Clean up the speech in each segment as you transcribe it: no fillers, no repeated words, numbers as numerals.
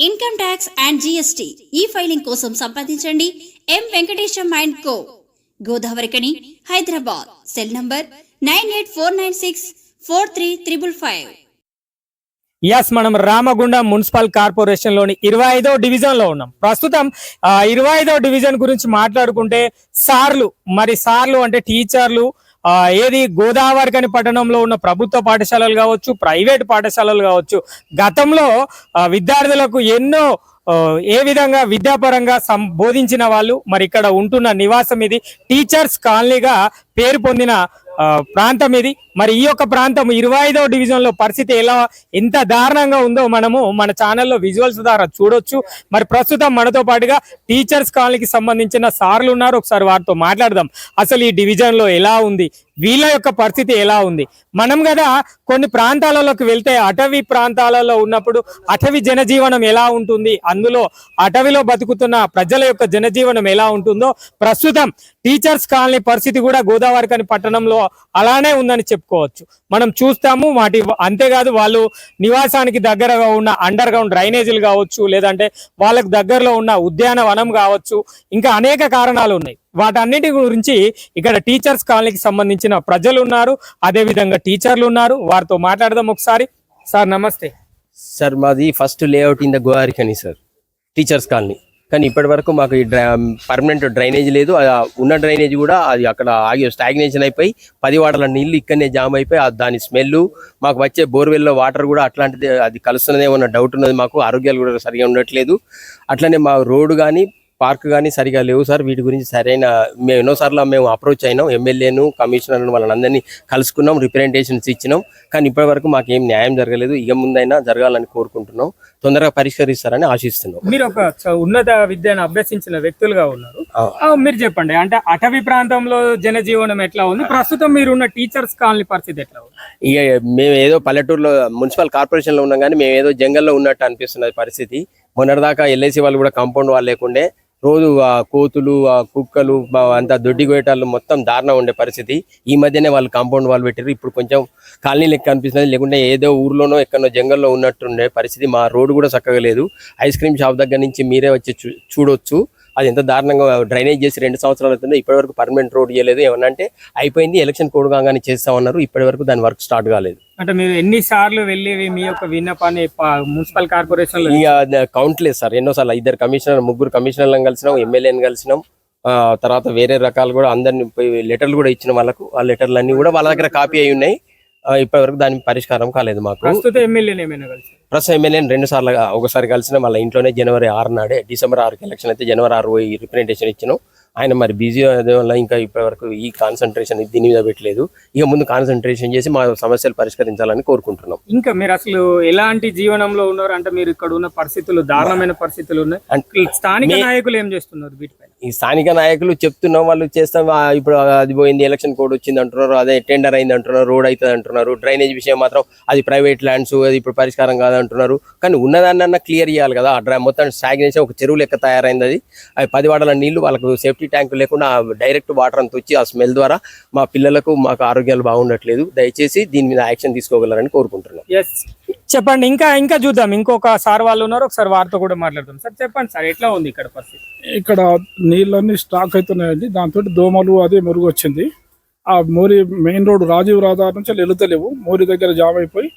Income tax and GST e filing కోసం సంప్రదించండి M Venkatesham and co, Godavarikhani, Hyderabad. Cell number 9849643355. Yes, మనం Ramagundam municipal corporation లోని 25వ division లో ఉన్నాం. ప్రస్తుతం 25వ డివిజన్ గురించి మాట్లాడుకుంటే సార్లు అంటే టీచర్లు ఏది గోదావరికని పట్టణంలో ఉన్న ప్రభుత్వ పాఠశాలలు కావచ్చు, ప్రైవేట్ పాఠశాలలు కావచ్చు, గతంలో విద్యార్థులకు ఎన్నో ఏ విధంగా విద్యాపరంగా బోధించిన వాళ్ళు మరి ఇక్కడ ఉంటున్న నివాసం ఇది టీచర్స్ కాలనీగా పేరు పొందిన ప్రాంతం ఇది. మరి ఈ యొక్క ప్రాంతం 25వ డివిజన్ లో పరిస్థితి ఎంత దారుణంగా ఉందో మనము మన ఛానల్లో విజువల్స్ ద్వారా చూడొచ్చు. మరి ప్రస్తుతం మనతో పాటుగా టీచర్స్ కాలనీకి సంబంధించిన సార్లు ఉన్నారు. ఒకసారి వారితో మాట్లాడదాం. అసలు ఈ డివిజన్ లో ఎలా ఉంది, వీళ్ళ యొక్క పరిస్థితి ఎలా ఉంది. మనం కదా కొన్ని ప్రాంతాలలోకి వెళ్తే అటవీ ప్రాంతాలలో ఉన్నప్పుడు అటవీ జనజీవనం ఎలా ఉంటుంది, అందులో అటవీలో బతుకుతున్న ప్రజల యొక్క జనజీవనం ఎలా ఉంటుందో ప్రస్తుతం టీచర్స్ కాలనీ పరిస్థితి కూడా గోదావరికని పట్టణంలో అలానే ఉందని చెప్పుకోవచ్చు. మనం చూస్తాము. అంతేకాదు వాళ్ళు నివాసానికి దగ్గరగా ఉన్న అండర్ గ్రౌండ్ డ్రైనేజీలు కావచ్చు, లేదంటే వాళ్ళకు దగ్గరలో ఉన్న ఉద్యానవనం కావచ్చు, ఇంకా అనేక కారణాలు ఉన్నాయి. వాటన్నిటి గురించి ఇక్కడ టీచర్స్ కాలనీకి సంబంధించిన ప్రజలు ఉన్నారు, అదే విధంగా టీచర్లు ఉన్నారు. వారితో మాట్లాడదాం ఒకసారి. సార్ నమస్తే. సార్ మాది first layout in the Godavarikhani sir, teachers colony. కానీ ఇప్పటి వరకు మాకు ఈ పర్మనెంట్ డ్రైనేజ్ లేదు. ఉన్న డ్రైనేజ్ కూడా అది అక్కడ ఆగి స్టాగ్నేషన్ అయిపోయి 10 వాటర్ల నీళ్లు ఇక్కడనే జామ్ అయిపోయి దాని స్మెల్, మాకు వచ్చే బోర్వెల్లో వాటర్ కూడా అట్లాంటిది అది కలుస్తున్నదేమో డౌట్ ఉన్నది. మాకు ఆరోగ్యాలు కూడా సరిగా ఉండట్లేదు. అట్లనే మా రోడ్డు కానీ పార్క్ కానీ సరిగా లేవు సార్. వీటి గురించి సరైన మేము ఎన్నోసార్లు మేము అప్రోచ్ అయినాం, ఎమ్మెల్యేను కమిషనర్ను వాళ్ళందరినీ కలుసుకున్నాం, రిప్రజెంటేషన్స్ ఇచ్చినాం. కానీ ఇప్పటి వరకు మాకు ఏం న్యాయం జరగలేదు. ఇక ముందైనా జరగాలని కోరుకుంటున్నాం, తొందరగా పరిష్కరిస్తారని ఆశిస్తున్నాం. మీరు ఒక ఉన్నత విద్యను అభ్యసించిన వ్యక్తులుగా ఉన్నారు. మీరు చెప్పండి, అంటే అటవీ ప్రాంతంలో జనజీవనం ఎట్లా ఉంది, ప్రస్తుతం మీరున్న టీచర్స్ కాలనీ పరిస్థితి ఎట్లా ఉంది? ఇక మేము ఏదో పల్లెటూరులో మున్సిపల్ కార్పొరేషన్ లో ఉన్నాం, కానీ మేము ఏదో జంగల్లో ఉన్నట్టు అనిపిస్తున్నది పరిస్థితి. మొన్నటిదాకా ఎల్ఐసి వాళ్ళు కూడా కాంపౌండ్ వాళ్ళు లేకుండే రోజు కోతులు కుక్కలు అంతా దొడ్డి గోయటాలు మొత్తం దారుణం ఉండే పరిస్థితి. ఈ మధ్యనే వాళ్ళు కాంపౌండ్ వాళ్ళు పెట్టారు. ఇప్పుడు కొంచెం కాలనీ లెక్క అనిపిస్తుంది, లేకుంటే ఏదో ఊర్లోనో ఎక్కడో జంగల్లో ఉన్నట్టుండే పరిస్థితి. మా రోడ్డు కూడా చక్కగా లేదు. ఐస్ క్రీమ్ షాప్ దగ్గర నుంచి మీరే వచ్చి చూడొచ్చు అది ఎంత దారుణంగా. డ్రైనేజ్ చేసి 2 సంవత్సరాలు అవుతుంది, ఇప్పటి వరకు పర్మనెంట్ రోడ్ చేయలేదు. ఏమన్నా అంటే అయిపోయింది, ఎలక్షన్ కోడ్ కాగానే చేస్తామన్నారు, ఇప్పటి వరకు దాని వర్క్ స్టార్ట్ కాలేదు. అంటే మీరు ఎన్నిసార్లు వెళ్ళి మీ యొక్క విన్నపాన్ని మున్సిపల్ కార్పొరేషన్ లో? ఇక కౌంట్ లేదు సార్. ఎన్నోసార్లు 3 కమిషనర్లను కలిసినాం, ఎమ్మెల్యేని కలిసినాం. తర్వాత వేరే రకాలు కూడా అందరిని లెటర్లు కూడా ఇచ్చిన వాళ్ళకు. ఆ లెటర్లు అన్ని కూడా వాళ్ళ దగ్గర కాపీ అయి ఉన్నాయి. ఇప్పటి వరకు దానికి పరిష్కారం కాలేదు. మాకు ప్రస్తుతం ఎమ్మెల్యేని 2 సార్లు ఒకసారి కలిసిన వాళ్ళ ఇంట్లోనే జనవరి 6 నాడే, డిసెంబర్ 6కి ఎలక్షన్ అయితే జనవరి 6 పోయి రిప్రజెంటేషన్ ఇచ్చినాం. ఆయన మరి బిజీ వల్ల ఇంకా ఇప్పటి వరకు ఈ కాన్సన్ట్రేషన్ దీని మీద పెట్టలేదు. ఇక ముందు కాన్సన్ట్రేషన్ చేసి మా సమస్యలు పరిష్కరించాలని కోరుకుంటున్నాం. ఇంకా మీరు అసలు ఎలాంటి జీవనంలో ఉన్నారు అంటే మీరు ఇక్కడ ఉన్న పరిస్థితులు దారుణమైన పరిస్థితులు ఉన్నాయి. స్థానిక నాయకులు ఏం చేస్తున్నారు వీటిపై? ఈ స్థానిక నాయకులు చెప్తున్నాం, వాళ్ళు చేస్తాం, ఇప్పుడు అది పోయింది, ఎలక్షన్ కోడ్ వచ్చింది అంటున్నారు, అదే టెండర్ అయింది అంటున్నారు, రోడ్ అవుతుంది అంటున్నారు. డ్రైనేజ్ విషయం మాత్రం అది ప్రైవేట్ ల్యాండ్స్, అది ఇప్పుడు పరిష్కారం కాదంటున్నారు. కానీ ఉన్నదాన్న క్లియర్ చేయాలి కదా. మొత్తం స్టాగ్నేషన్ ఒక చెరువు లెక్క తయారైంది. అది 10 వాటర్ల నీళ్లు వాళ్ళకు సేఫ్టీ ట్యాంక్ లేకుండా డైరెక్ట్ వాటర్ అంత వచ్చి ఆ స్మెల్ ద్వారా మా పిల్లలకు మాకు ఆరోగ్యాలు బాగుండట్లేదు. దయచేసి దీని మీద యాక్షన్ తీసుకోగలరని కోరుకుంటున్నాం. చెప్పండి. ఇంకా చూద్దాం, ఇంకొక సార్ వాళ్ళు ఉన్నారు, ఒకసారి వారితో కూడా మాట్లాడదాం. సార్ చెప్పండి సార్, ఎట్లా ఉంది ఇక్కడ పరిస్థితి? ఇక్కడ నీళ్ళన్నీ స్టాక్ అవుతున్నాయండి. దాంతో దోమలు అది మురుగు వచ్చింది. ఆ మోరి మెయిన్ రోడ్ రాజీవ్ రహదారి నుంచి వెళుతలేవు, మోరి దగ్గర జామ్ అయిపోయి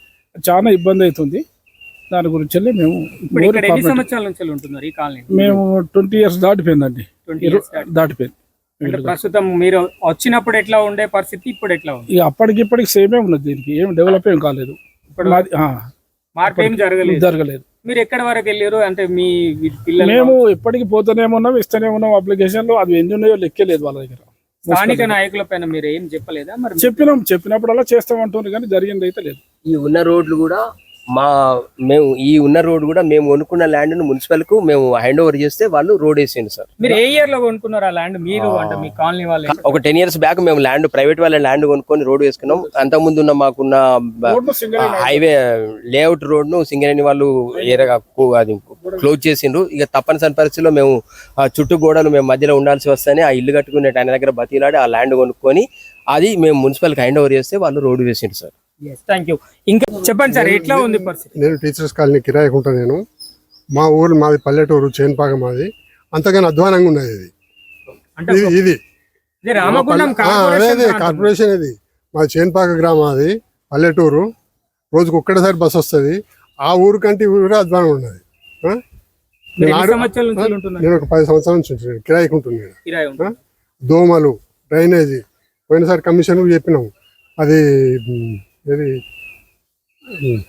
చాలా ఇబ్బంది అవుతుంది. దాని గురించి మేము 20 ఇయర్స్ దాటిపోయిందండి. దాటిపోయింది. ప్రస్తుతం మీరు వచ్చినప్పుడు ఎట్లా ఉండే పరిస్థితి, ఇప్పుడు ఎట్లా ఉంది? ఇక అప్పటికిప్పటికి సేమే ఉన్నది, దీనికి ఏం డెవలప్ ఏం కాలేదు, మార్పు ఏం జరగలేదు. మీరు ఎక్కడి వరకు వెళ్ళారు అంటే మీ పిల్లలు? మేము ఎప్పటికి పోతూనే ఉన్నాం, ఇస్తూనే ఉన్నాం అప్లికేషన్లు. అది ఎన్ని ఉన్నాయో లెక్కలేదు వాళ్ళ దగ్గర. స్థానిక నాయకుల పైన మీరు ఏం చెప్పలేదా? మరి చెప్పినప్పుడల్లా చేస్తామంటున్నారు, కానీ జరిగింది అయితే లేదు. ఈ ఉన్న రోడ్లు కూడా ఉన్న రోడ్ కూడా మేము కొనుక్కున్న ల్యాండ్ ను మున్సిపల్ కు మేము హ్యాండ్ ఓవర్ చేస్తే వాళ్ళు రోడ్ వేసిండు సార్. మీరు ఏ ఇయర్ లో కొనుక్కున్నారు ఆ ల్యాండ్? మీరు అంటే మీ కాలనీ వాళ్ళు? ఒక 10 years బ్యాక్ మేము ల్యాండ్ ప్రైవేట్ వాళ్ళ ల్యాండ్ కొనుక్కొని రోడ్ వేసుకున్నాం. అంతకుముందు ఉన్న మాకున్న హైవే లేఅవుట్ రోడ్ ను సింగరేణి వాళ్ళు అది క్లోజ్ చేసిండ్రు. ఇక తప్పనిసరి పరిస్థితిలో మేము చుట్టూ గోడలు మేము మధ్యలో ఉండాల్సి వస్తేనే ఆ ఇల్లు కట్టుకునే ఆయన దగ్గర బతిలాడి ఆ ల్యాండ్ కొనుక్కొని అది మేము మున్సిపల్ కి హ్యాండ్ ఓవర్ చేస్తే వాళ్ళు రోడ్ వేసిండ్రు సార్. ఇంకా చెప్పండి సార్, ఎట్లా ఉంది పరిస్థితి? నేను టీచర్స్ కాలనీ కిరాయికుంటా. నేను మా ఊరు మాది పల్లెటూరు చేన్పాక మాది, అంతగాని అధ్వానంగా ఉన్నది ఇది. అంటే ఇది ఇది రామగుండం అదే కార్పొరేషన్ ప్రాంతం. కార్పొరేషన్ ఇది. మా చేన్పాక గ్రామం అది పల్లెటూరు. రోజుకు ఒక్కటేసారి బస్సు వస్తుంది. ఆ ఊరు కంటే ఈ ఊరు అధ్వానం ఉన్నది. మీరు ఎన్ని సంవత్సరాల నుంచి ఉంటున్నారు? నేను ఒక 10 సంవత్సరాల నుంచి ఉంటున్నాను, కిరాయికి ఉంటున్నాను. కిరాయి ఉంటుంది. దోమలు, డ్రైనేజీ పోయినసారి కమిషన్ చెప్పినాం. అది ఇది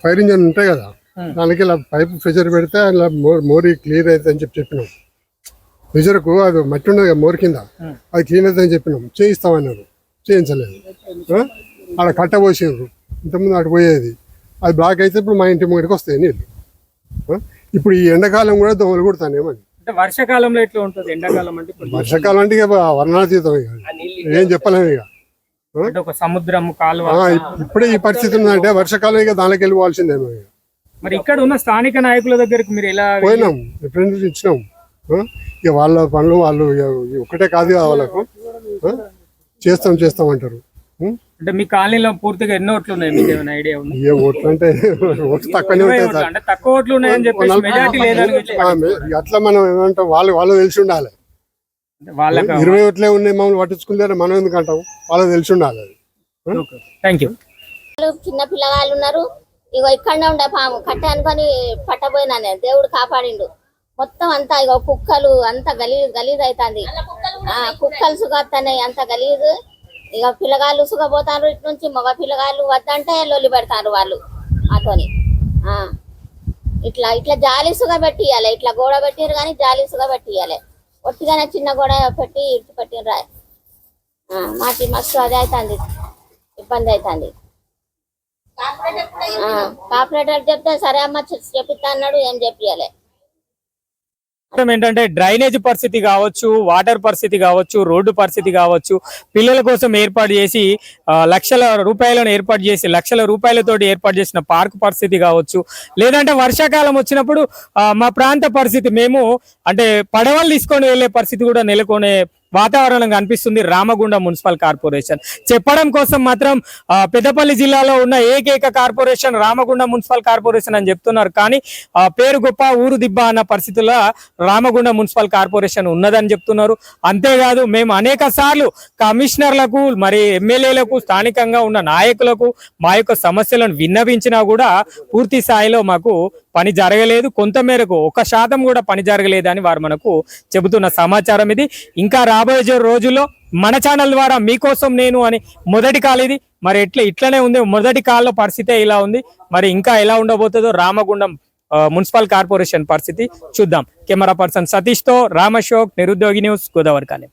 ఫైర్ ఇంజన్ ఉంటాయి కదా, దానికి ఇలా పైప్ ప్రెషర్ పెడితే అలా మోరీ క్లియర్ అవుతుంది అని చెప్పినాం. ప్రెషర్కు అది మట్టి ఉండదు కదా మోరి కింద, అది క్లీన్ అవుతుంది అని చెప్పినాం. చేయిస్తామన్నారు, చేయించలేదు. ఆడ కట్ట పోసిండ్రు, ఇంతకుముందు అటు పోయేది. అది బ్లాక్ అయితే ఇప్పుడు మా ఇంటి ముంగడికి వస్తాయి నీళ్ళు. ఇప్పుడు ఈ ఎండాకాలం కూడా దోమలు కుడతానేమని. అంటే వర్షాకాలంలో ఎట్లా ఉంటుంది? ఎండాకాలం అంటే ఇప్పుడు వర్షాకాలం అంటే ఇక వర్ణాతీతం, ఇక ఏం చెప్పలేము. ఇక అంటే ఒక సముద్రం కాలువ. ఇప్పుడే ఈ పరిస్థితి ఉందంటే వర్షాకాలం ఇక దానికి వెళ్ళిపోవాల్సిందేమో. ఇక మరి ఇక్కడ ఉన్న స్థానిక నాయకుల దగ్గరికి మీరు ఎలా పోయినాం, రిప్రజెంటేటివ్ ఇచ్చినాం. ఇక వాళ్ళ పనులు వాళ్ళు ఒక్కటే కాదు కదా వాళ్ళకు. చేస్తాం అంటారు. అంటే మీ కాలనీలో పూర్తిగా ఎన్ని ఓట్లు ఉన్నాయి? మీకు ఏమైనా ఐడియా ఉంది? ఏ ఓట్లు అంటే ఓట్లు తక్కువనే ఉంటాయి సార్. అంటే తక్కువ ఓట్లు ఉన్నాయని చెప్పేసి మెజారిటీ లేదని అట్లా మనం ఏమంటాం, వాళ్ళు తెలిసి ఉండాలి. వాళ్ళకి 20 ఓట్లే ఉన్నాయి మమ్మల్ని పట్టించుకుంటారు, మనం ఎందుకు అంటాం? వాళ్ళకి తెలిసి ఉండాలి. Thank you. చిన్న పిల్లగాళ్ళు ఉన్నారు. ఇగో ఇక్కడనే ఉండే పాము కట్ట అనుకొని పట్టబోయినా నేను, దేవుడు కాపాడిండు. మొత్తం అంతా ఇగో కుక్కలు అంతా గలీజ్ అవుతుంది. కుక్కలు సుగొస్తున్నాయి, అంత గలీజు. ఇక పిల్లగాళ్ళు సుగపోతారు ఇటు నుంచి. మగ పిల్లగాళ్ళు వద్దంటే లొల్లి పెడతారు వాళ్ళు మాతోని. ఇట్లా జాలి సుగ పెట్టియాలి. ఇట్లా గోడ పెట్టిరు కానీ జాలి సుగ పెట్టియాలి. ఒట్టిగానే చిన్న గోడ పెట్టి ఇటు పెట్టినరా మాకి మస్తు అదే అవుతుంది, ఇబ్బంది అవుతుంది. కార్పొరేటర్ చెప్తే సరే అమ్మ చెప్పిస్తా అన్నాడు, ఏం చెప్పియాలి. ఏంటంటే డ్రైనేజ్ పరిస్థితి కావచ్చు, వాటర్ పరిస్థితి కావచ్చు, రోడ్డు పరిస్థితి కావచ్చు, పిల్లల కోసం ఏర్పాటు చేసి లక్షల రూపాయలతోటి ఏర్పాటు చేసిన పార్క్ పరిస్థితి కావచ్చు, లేదంటే వర్షాకాలం వచ్చినప్పుడు మా ప్రాంత పరిస్థితి, మేము అంటే పడవలు తీసుకొని వెళ్లే పరిస్థితి కూడా నెలకొనే వాతావరణం కనిపిస్తుంది రామగుండం మున్సిపల్ కార్పొరేషన్. చెప్పడం కోసం మాత్రం పెద్దపల్లి జిల్లాలో ఉన్న ఏకైక కార్పొరేషన్ రామగుండం మున్సిపల్ కార్పొరేషన్ అని చెప్తున్నారు. కానీ పేరు గొప్ప ఊరు దిబ్బ అన్న పరిస్థితుల్లో రామగుండం మున్సిపల్ కార్పొరేషన్ ఉన్నదని చెప్తున్నారు. అంతేకాదు, మేము అనేక సార్లు కమిషనర్లకు, మరి ఎమ్మెల్యేలకు, స్థానికంగా ఉన్న నాయకులకు మా యొక్క సమస్యలను విన్నవించినా కూడా పూర్తి స్థాయిలో మాకు పని జరగలేదు. కొంతమేరకు 1% కూడా పని జరగలేదని వారు మనకు చెబుతున్న సమాచారం ఇది. ఇంకా రాబోయే రోజుల్లో మన ఛానల్ ద్వారా మీకోసం నేను అని మొదటి కాల్ ఇది. మరి ఇట్లనే ఉంది, మొదటి కాల్లో పరిస్థితే ఇలా ఉంది. మరి ఇంకా ఎలా ఉండబోతుందో రామగుండం మున్సిపల్ కార్పొరేషన్ పరిస్థితి చూద్దాం. కెమెరా పర్సన్ సతీష్ తో రామశోక్, నిరుద్యోగి న్యూస్, గోదావరి కాలనీ.